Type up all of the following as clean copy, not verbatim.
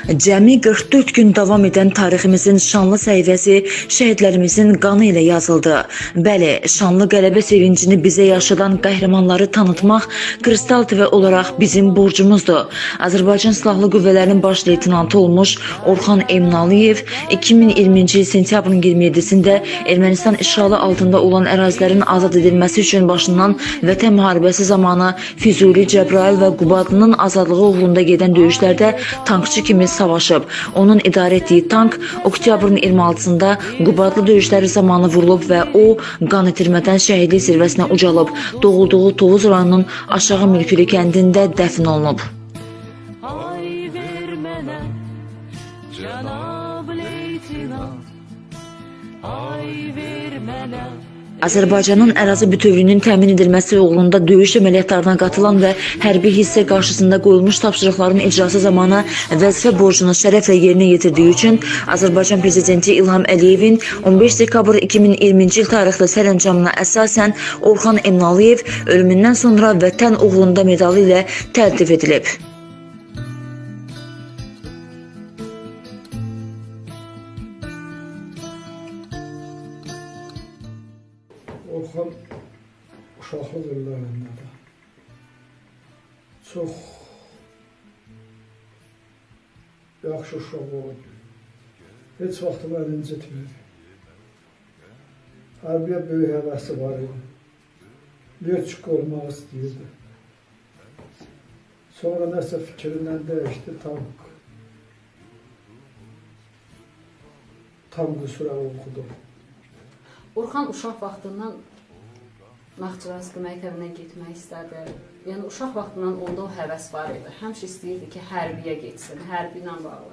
Cəmi 44 gün davam edən tariximizin şanlı səhifəsi şəhidlərimizin qanı ilə yazıldı. Bəli, şanlı qələbə sevincini bizə yaşadan qəhrəmanları tanıtmaq Kristal TV olaraq bizim borcumuzdur. Azərbaycan Silahlı Qüvvələrinin baş leytenantı olmuş Orxan Emnalıyev 2020-ci il sentyabrın 27-sində Ermənistan işğalı altında olan ərazilərin azad edilməsi üçün başlanan Vətən müharibəsi zamanı Füzuli, Cəbrayıl və Qubadlının azadlığı uğrunda gedən döyüşlərdə tankçı kimi savaşıb. Onun idarə etdiyi tank oktyabrın 26-sında Qubadlı döyüşləri zamanı vurulub və o qan itirmədən şəhidlik zirvəsinə ucalıb. Doğulduğu Tovuz rayonunun Aşağı Mülkülü kəndində dəfn olunub. Ay ver mənə, cənab leytenant, ay ver mənə. Azərbaycanın ərazi bütövlüyünün təmin edilməsi uğrunda döyüş əməliyyatlarına qatılan və hərbi hissə qarşısında qoyulmuş tapşırıqların icrası zamanı vəzifə borcunu şərəflə yerinə yetirdiyi üçün Azərbaycan Prezidenti İlham Əliyevin 15 dekabr 2020-ci il tarixli sərəncamına əsasən Orxan Emnalıyev ölümündən sonra Vətən uğrunda medalı ilə təltif edilib. Orxan uşaqlıq illərində də çox yaxşı uşaq olub. Heç vaxt məni incitmir. Hərbiyə böyük həvəsi var idi. Lyoçik olmaq istəyirdi. Sonra nəsə fikrindən dəyişdi, tankı sürə oxudu. Orxan uşaq vaxtından Naxçıvanski məktəbinə getmək istədi. Yəni uşaq vaxtından onda o həvəs var idi. Həmişə istəyirdi ki, hərbiyə getsin, hərbi ilə bağlı.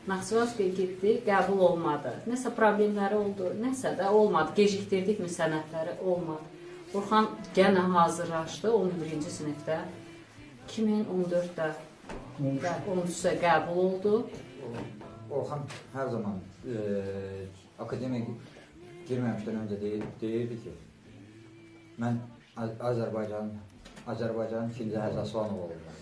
Naxçıvanskiyə getdi, qəbul olmadı. Nəsə problemləri oldu, nəsə də olmadı. Gecikdirdik mi sənədləri, olmadı. Orxan yenə hazırlaşdı 11-ci sinifdə. 2014-də 13-də qəbul oldu. Orxan hər zaman akademiya girməmişdən öncə deyirdi ki, mən Azərbaycanın Filizə Həsəsvanov olacağam.